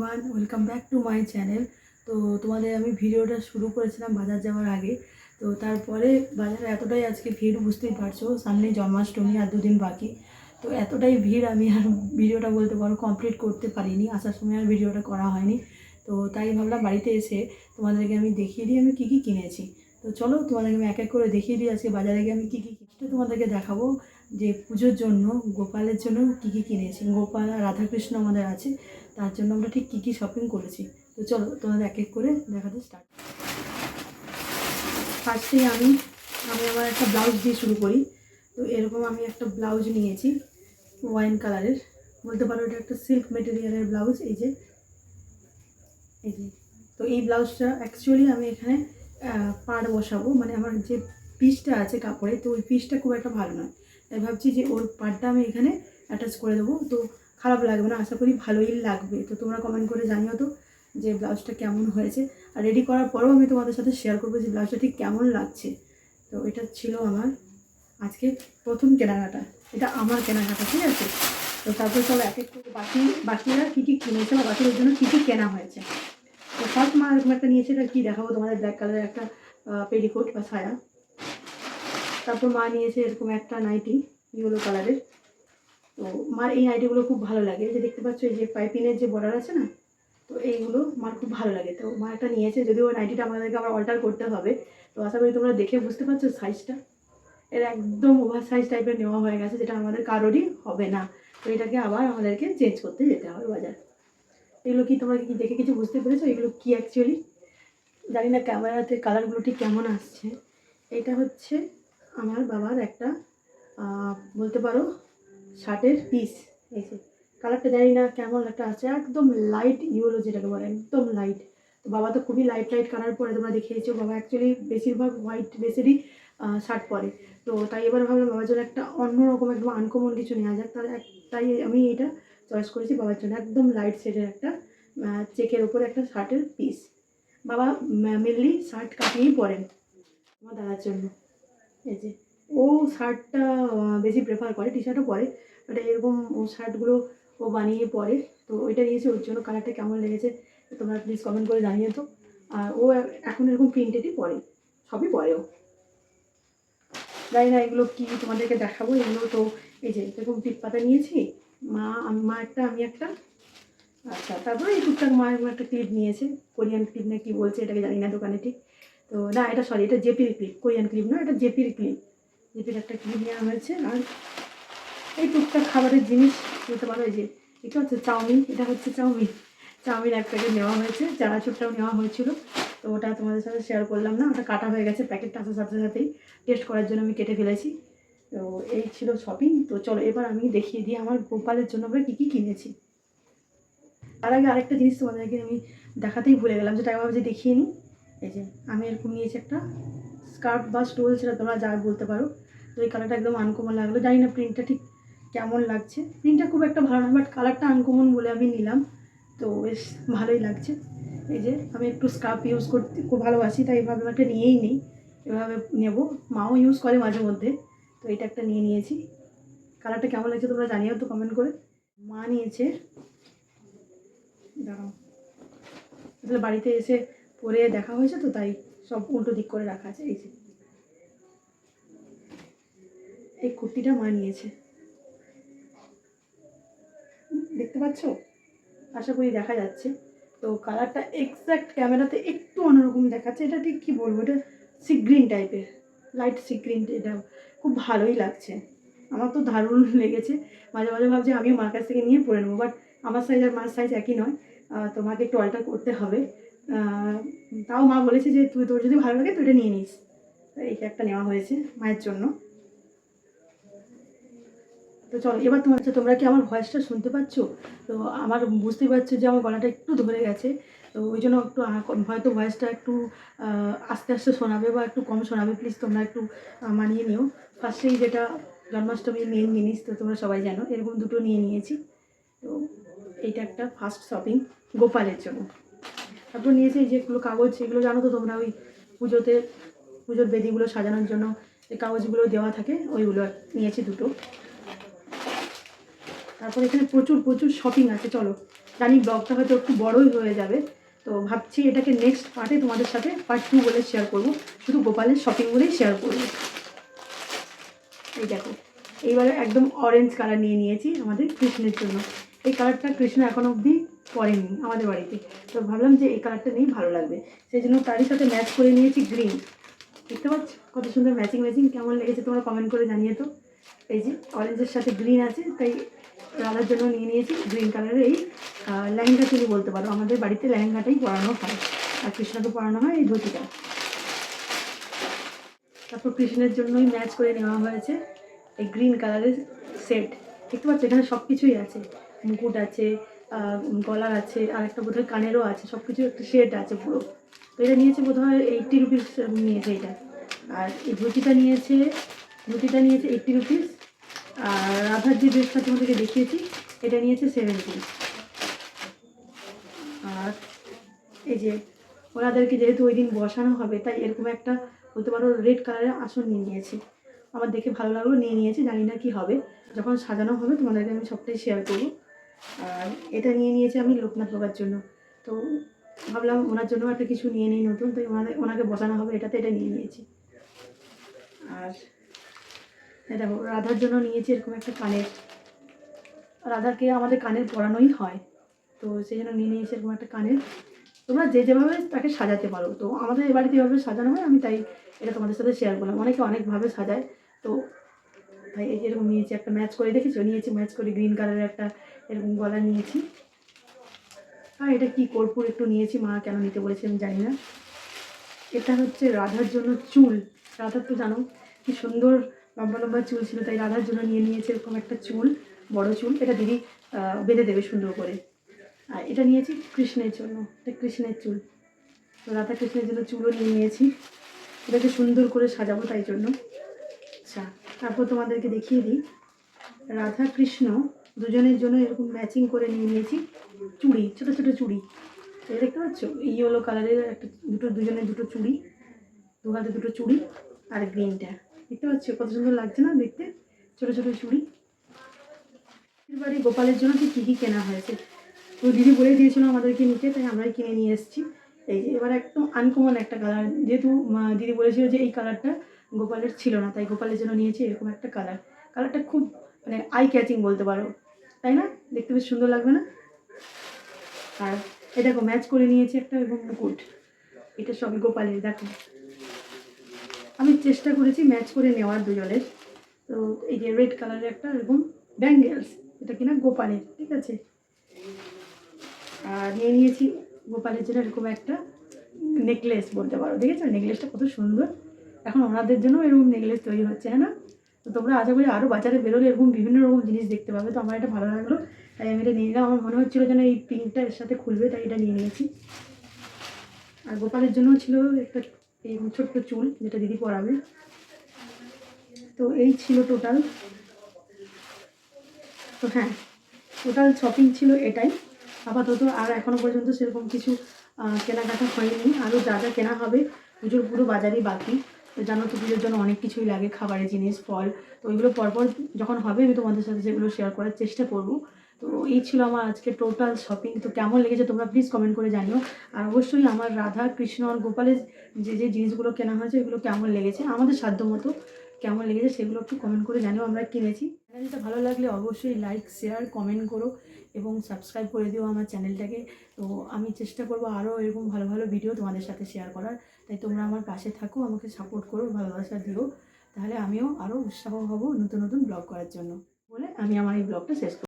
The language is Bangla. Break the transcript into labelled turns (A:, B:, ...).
A: Everyone, welcome back to my channel. তো তোমাদের আমি ভিডিওটা শুরু করেছিলাম বাজার যাওয়ার আগে। তো তারপরে বাজারে এতটাই আজকে ভিড়, বুঝতেই পারছো, সামনে জন্মাষ্টমী আর দুদিন বাকি। তো এতটাই ভিড় আমি আর ভিডিওটা বলতে পারো কমপ্লিট করতে পারিনি, আসার সময় আর ভিডিওটা করা হয়নি। তো তাই ভাবলাম বাড়িতে এসে তোমাদেরকে আমি দেখিয়ে দিই আমি কী কী কিনেছি। তো চলো তোমাদেরকে আমি এক এক করে দেখিয়ে দিই আজকে বাজারে গিয়ে আমি কী কী কিনেছি। তোমাদেরকে দেখাবো যে পুজোর জন্য গোপালের জন্য কী কী কিনেছি। গোপাল আর রাধাকৃষ্ণ আমাদের আছে, তার জন্য আমরা ঠিক কী কী শপিং করেছি। তো চলো তোমাদের এক এক করে দেখাতে স্টার্ট। ফার্স্টেই আমি আমার একটা ব্লাউজ দিয়ে শুরু করি। তো এরকম আমি একটা ব্লাউজ নিয়েছি ওয়াইন কালারের, বলতে পারো এটা একটা সিল্ক মেটেরিয়ালের ব্লাউজ। এই যে তো এই ব্লাউজটা অ্যাকচুয়ালি আমি এখানে পাড় বসাবো, মানে আমার যে পিসটা আছে কাপড়ে, তো ওই পিসটা খুব একটা ভালো নয়, তাই ভাবছি যে ওর পাড়টা আমি এখানে অ্যাটাচ করে দেবো। তো খারাপ লাগবে না, আশা করি ভালোই লাগবে। তো তোমরা কমেন্ট করে জানিও তো যে ব্লাউজটা কেমন হয়েছে। আর রেডি করার পরেও আমি তোমাদের সাথে শেয়ার করবো যে ব্লাউজটা ঠিক কেমন লাগছে। তো এটা ছিল আমার আজকে প্রথম কেনাকাটা, এটা আমার কেনাকাটা, ঠিক আছে। তো তারপর চলো এক এক করে বাকিরা কী কী কিনেছে বা বাকিদের জন্য কী কী কেনা হয়েছে। তো ফার্স্ট মা এরকম একটা নিয়েছে, এটা কী দেখাবো তোমাদের, ব্ল্যাক কালারের একটা পেটিকোট বা ছায়া। তারপর মা নিয়েছে এরকম একটা নাইটি ইয়েলো কালারের। তো মার এই নাইটিগুলো খুব ভালো লাগে, যে দেখতে পাচ্ছ এই যে পাইপিনের যে বর্ডার আছে না, তো এইগুলো মার খুব ভালো লাগে। তো মা একটা নিয়েছে, যদিও ওই নাইটিটা আমাদেরকে আবার অল্টার করতে হবে। তো আশা করি তোমরা দেখে বুঝতে পারছো সাইজটা এর একদম ওভার সাইজ টাইপের নেওয়া হয়ে গেছে, যেটা আমাদের কারোরই হবে না। তো এটাকে আবার আমাদেরকে চেঞ্জ করতে যেতে হবে বাজার। এগুলো কি তোমরা কি দেখে কিছু বুঝতে পেরেছো এগুলো কি অ্যাকচুয়ালি? জানি না ক্যামেরাতে কালারগুলো ঠিক কেমন আসছে। এটা হচ্ছে আমার বাবার একটা বলতে পারো শার্টের পিস। এই যে কালারটা জানি না কেমন একটা আছে, একদম লাইট ইয়েলো যেটাকে বলে, একদম লাইট। তো বাবা তো খুবই লাইট লাইট কালার পরে, তোমরা দেখিয়েছো। বাবা অ্যাকচুয়ালি বেশিরভাগ হোয়াইট বেসেরই শার্ট পরে। তো তাই এবার ভাবলাম বাবার জন্য একটা অন্যরকম একদম আনকমন কিছু নেওয়া যাক। তাই আমি এটা চয়েস করেছি বাবার জন্য, একদম লাইট শেডের একটা চেকের ওপরে একটা শার্টের পিস। বাবা মেনলি শার্ট কাটিয়েই পরেন আমার দাদার জন্য। এই যে ও শার্টটা বেশি প্রেফার করে, টি শার্টও পরে, বাট এরকম ও শার্টগুলো ও বানিয়ে পরে। তো ওইটা নিয়েছে ওর জন্য। কালারটা কেমন লেগেছে তোমরা প্লিজ কমেন্ট করে জানিয়ে তো। আর ও এখন এরকম প্রিন্টেডই পরে, সবই পরে ও। জানি না এগুলো কি তোমাদেরকে দেখাবো। এগুলো তো এই যে এরকম পিঠ পাতা নিয়েছি, মা একটা আমি একটা। আচ্ছা, তারপরে এই টুকটাক মা এরকম একটা ক্লিপ নিয়েছে, কোরিয়ান ক্লিপ না কি বলছে এটাকে জানি না দোকানে ঠিক। তো না, এটা সরি, এটা জেপির ক্লিপ, কোরিয়ান ক্লিপ না, এটা জেপির ক্লিপ। জেপির একটা ক্লিপ নেওয়া হয়েছে। আর এই টুকটাক খাবারের জিনিস বলতে পারো, এই যে এটা হচ্ছে চাউমিন, এটা হচ্ছে চাউমিন এক প্যাকেট নেওয়া হয়েছে, চানাচুরটাও নেওয়া হয়েছিল। তো ওটা তোমাদের সাথে শেয়ার করলাম না, ওটা কাটা হয়ে গেছে, প্যাকেটটা আসার সাথে সাথেই টেস্ট করার জন্য আমি কেটে ফেলেছি। তো এই ছিল শপিং। তো চলো এবার আমি দেখিয়ে দিই আমার গোপালের জন্য আমরা কী কী কিনেছি। তার আগে আরেকটা জিনিস তোমাদেরকে আমি দেখাতেই ভুলে গেলাম, যেটা আমি ভাবছি দেখিয়ে নিই। এই যে আমি এরকম নিয়েছি একটা স্কার্ফ বা স্টোল, সেটা তোমরা যা বলতে পারো। তো এই কালারটা একদম আনকমন লাগলো, জানি না প্রিন্টটা ঠিক কেমন লাগছে। প্রিন্টটা খুব একটা ভালো না, বাট কালারটা আনকমন বলে আমি নিলাম। তো বেশ ভালোই লাগছে। এই যে আমি একটু স্কার্ফ ইউজ করতে খুব ভালোবাসি, তাই এভাবে একটা নিয়েই নিই, এভাবে নেবো। মাও ইউজ করে মাঝে মধ্যে। তো এটা একটা নিয়ে নিয়েছি। কালারটা কেমন লাগছে তোমরা জানিও তো কমেন্ট করে। মা নিয়েছে, দাঁড়াও, আসলে বাড়িতে এসে পরে দেখা হয়েছে তো তাই সব উল্টো দিক করে রাখা আছে। এই যে এই কুর্তিটা মা নিয়েছে, দেখতে পাচ্ছ, আশা করি দেখা যাচ্ছে। তো কালারটা এক্স্যাক্ট ক্যামেরাতে একটু অন্যরকম দেখাচ্ছে, এটা ঠিক কী বলবো, এটা সি গ্রিন টাইপের, লাইট সি গ্রিন। এটা খুব ভালোই লাগছে, আমার তো দারুণ লেগেছে। মাঝে মাঝে ভাবছি আমিও মার কাছ থেকে নিয়ে পরে নেবো, বাট আমার সাইজ আর মার সাইজ একই নয়, তোমাকে একটু অল্টার করতে হবে। তাও মা বলেছে যে তোর যদি ভালো লাগে তো এটা নিয়ে নিস। এইটা একটা নেওয়া হয়েছে মায়ের জন্য। তো চলো এবার তোমরা কি আমার ভয়েসটা শুনতে পাচ্ছ? তো আমার বুঝতেই পারছো যে আমার গলাটা একটু ধরে গেছে। তো ওই জন্য একটু হয়তো ভয়েসটা একটু আস্তে আস্তে শোনাবে বা একটু কম শোনাবে, প্লিজ তোমরা একটু মানিয়ে নিও। ফার্স্টেই যেটা জন্মাষ্টমীর মেন জিনিস, তো তোমরা সবাই জানো, এরকম দুটো নিয়ে নিয়েছি। তো এইটা একটা ফার্স্ট শপিং গোপালের জন্য। তারপর নিয়েছি এই যেগুলো কাগজ, এগুলো জানো তো তোমরা, ওই পুজোর বেদিগুলো সাজানোর জন্য যে কাগজগুলো দেওয়া থাকে ওইগুলো নিয়েছি দুটো। তারপর এখানে প্রচুর প্রচুর শপিং আছে, চলো জানি ব্লগটা হয়তো একটু বড়ই হয়ে যাবে, তো ভাবছি এটাকে নেক্সট পার্টে তোমাদের সাথে পার্ট 2 বলে শেয়ার করবো, শুধু গোপালের শপিং বলেই শেয়ার করবো। এই দেখো, এইবারে একদম অরেঞ্জ কালার নিয়ে নিয়েছি আমাদের কৃষ্ণের জন্য। এই কালারটা কৃষ্ণ এখনো অবধি পরেনি আমাদের বাড়িতে, তো ভাবলাম যে এই কালারটা নিয়েই ভালো লাগবে, সেই জন্য তারই সাথে ম্যাচ করে নিয়েছি গ্রিন। দেখতে পাচ্ছ কত সুন্দর ম্যাচিং ম্যাচিং, কেমন লেগেছে তোমরা কমেন্ট করে জানিয়ে তো। এই যে অরেঞ্জের সাথে গ্রিন আছে, তাই রাধার জন্য নিয়ে নিয়েছি গ্রিন কালারের এই লেহেঙ্গা চুলি বলতে পারো, আমাদের বাড়িতে লেহেঙ্গাটাই পরানো হয়, আর কৃষ্ণকে পরানো হয় এই ধুতিটা। তারপর কৃষ্ণের জন্যই ম্যাচ করে নেওয়া হয়েছে এই গ্রিন কালারের সেট। দেখতে পাচ্ছ এখানে সব কিছুই আছে, মুকুট আছে, গলার আছে, আর একটা বোধহয় কানেরও আছে, সব কিছু একটা সেট আছে পুরো। তো এটা নিয়েছে বোধহয় 80 রুপিস নিয়েছে এটা। আর এই ধুতিটা নিয়েছে 80 রুপিস। আর রাধার যে ড্রেসটা তোমাদেরকে দেখিয়েছি এটা নিয়েছে 70। আর এই যে ওনাদেরকে যেহেতু ওই দিন বসানো হবে, তাই এরকম একটা বলতে পারো রেড কালারের আসন নিয়ে নিয়েছি। আমার দেখে ভালো লাগলো, নিয়ে নিয়েছি, জানি না কি হবে, যখন সাজানো হবে তোমাদেরকে আমি সবটাই শেয়ার করবো। আর এটা নিয়ে নিয়েছি আমি লোকনাথ বাবার জন্য, তো ভাবলাম ওনার জন্য একটা কিছু নিয়ে নিই নতুন, তো ওনাকে বসানো হবে এটাতে, এটা নিয়ে নিয়েছি। আর এটা রাধার জন্য নিয়েছি এরকম একটা কানের, রাধাকে আমাদের কানের পরানোই হয়, তো সেই জন্য নিয়ে নিয়েছি এরকম একটা কানের। তোমরা যে যেভাবে তাকে সাজাতে পারো, তো আমাদের এ বাড়িতে এভাবে সাজানো হয়, আমি তাই এটা তোমাদের সাথে শেয়ার করলাম। অনেকে অনেকভাবে সাজায়, তো তাই এই যেরকম নিয়েছি একটা ম্যাচ করে, দেখেছো, নিয়েছি ম্যাচ করে গ্রিন কালারের একটা এরকম গলা নিয়েছি। আর এটা কি কর্পূর একটু নিয়েছি, মা কেন নিতে বলেছে আমি জানি না। এটা হচ্ছে রাধার জন্য চুল, রাধার তো জানো কি সুন্দর লম্বা লম্বা চুল ছিল, তাই রাধার জন্য নিয়ে নিয়েছে এরকম একটা চুল, বড় চুল, এটা দিদি বেঁধে দেবে সুন্দর করে। আর এটা নিয়েছি কৃষ্ণের জন্য, এটা কৃষ্ণের চুল, তো রাধা কৃষ্ণের জন্য চুলও নিয়ে নিয়েছি, এটাকে সুন্দর করে সাজাবো তাই জন্য। আচ্ছা, তারপর তোমাদেরকে দেখিয়ে দিই, রাধা কৃষ্ণ দুজনের জন্য এরকম ম্যাচিং করে নিয়ে নিয়েছি চুড়ি, ছোটো ছোটো চুড়ি। এটা দেখতে পাচ্ছ ইয়েলো কালারের একটা দুজনের দুটো চুড়ি, দু হাতে দুটো চুড়ি, আর গ্রিনটা দেখতে পাচ্ছ কত সুন্দর লাগছে না দেখতে, ছোটো ছোটো চুড়ি। এবারে গোপালের জন্য ঠিক কী কী কেনা হয়েছে, তো দিদি বলে দিয়েছিল আমাদেরকে নিতে, তাই আমরাই কিনে নিয়ে এসেছি। এই যে এবার একদম আনকমন একটা কালার, যেহেতু দিদি বলেছিল যে এই কালারটা গোপালের ছিল না, তাই গোপালের জন্য নিয়েছি এরকম একটা কালার। কালারটা খুব মানে আই ক্যাচিং বলতে পারো, তাই না, দেখতে বেশ সুন্দর লাগবে না। আর এটাকে ম্যাচ করে নিয়েছি একটা এবং মুকুট, এটা সবই গোপালের। দেখো আমি চেষ্টা করেছি ম্যাচ করে নেওয়ার দুজনের, তো এই যে রেড কালারের একটা এরকম ব্যাঙ্গেলস, এটা কিনা গোপালের, ঠিক আছে। আর নিয়ে নিয়েছি গোপালের জন্য এরকম একটা নেকলেস বলতে পারো, দেখেছো নেকলেসটা কত সুন্দর, এখন ওনাদের জন্য এরকম নেকলেস তৈরি হচ্ছে, হ্যাঁ না। তো তোমরা আশা করি আরও বাজারে বেরোলে এরকম বিভিন্ন রকম জিনিস দেখতে পাবে, তো আমার এটা ভালো লাগলো, তাই আমি এটা নিয়ে নিলাম। আমার মনে হচ্ছিলো যেন এই পিঙ্কটা এর সাথে খুলবে, তাই এটা নিয়ে নিয়েছি। আর গোপালের জন্য ছিল একটা এরকম ছোট্ট চুল, যেটা দিদি পরাবে। তো এই ছিল টোটাল, তো হ্যাঁ টোটাল শপিং ছিল এটাই আপাতত। আর এখনও পর্যন্ত সেরকম কিছু কেনাকাটা হয়নি, আরও যা যা কেনা হবে, পুজোর পুরো বাজারই বাকি। তো জানো তো পুজোর জন্য অনেক কিছুই লাগে, খাবারের জিনিস, ফল, তো ওইগুলো পরপর যখন হবে আমি তোমাদের সাথে সেগুলো শেয়ার করার চেষ্টা করব। তো এই ছিল আমার আজকে টোটাল শপিং, তো কেমন লেগেছে তোমরা প্লিজ কমেন্ট করে জানিও। আর অবশ্যই আমার রাধা কৃষ্ণ আর গোপালের যে যে জিনিসগুলো কেনা হয়েছে এগুলো কেমন লেগেছে, আমাদের সাধ্য মতো কেমন লেগেছে সেগুলো একটু কমেন্ট করে জানিও, আমরা কিনেছি। চ্যানেলটা ভালো লাগলে অবশ্যই লাইক শেয়ার কমেন্ট করো এবং সাবস্ক্রাইব করে দিও আমার চ্যানেলটাকে। তো আমি চেষ্টা করবো আরও এরকম ভালো ভালো ভিডিও তোমাদের সাথে শেয়ার করার, তাই তোমরা আমার পাশে থাকো, আমাকে সাপোর্ট করো, ভালোবাসা দিও, তাহলে আমিও আরও উৎসাহ হব নতুন নতুন ব্লগ করার জন্য। বলে আমি আমার এই ব্লগটা শেষ করব।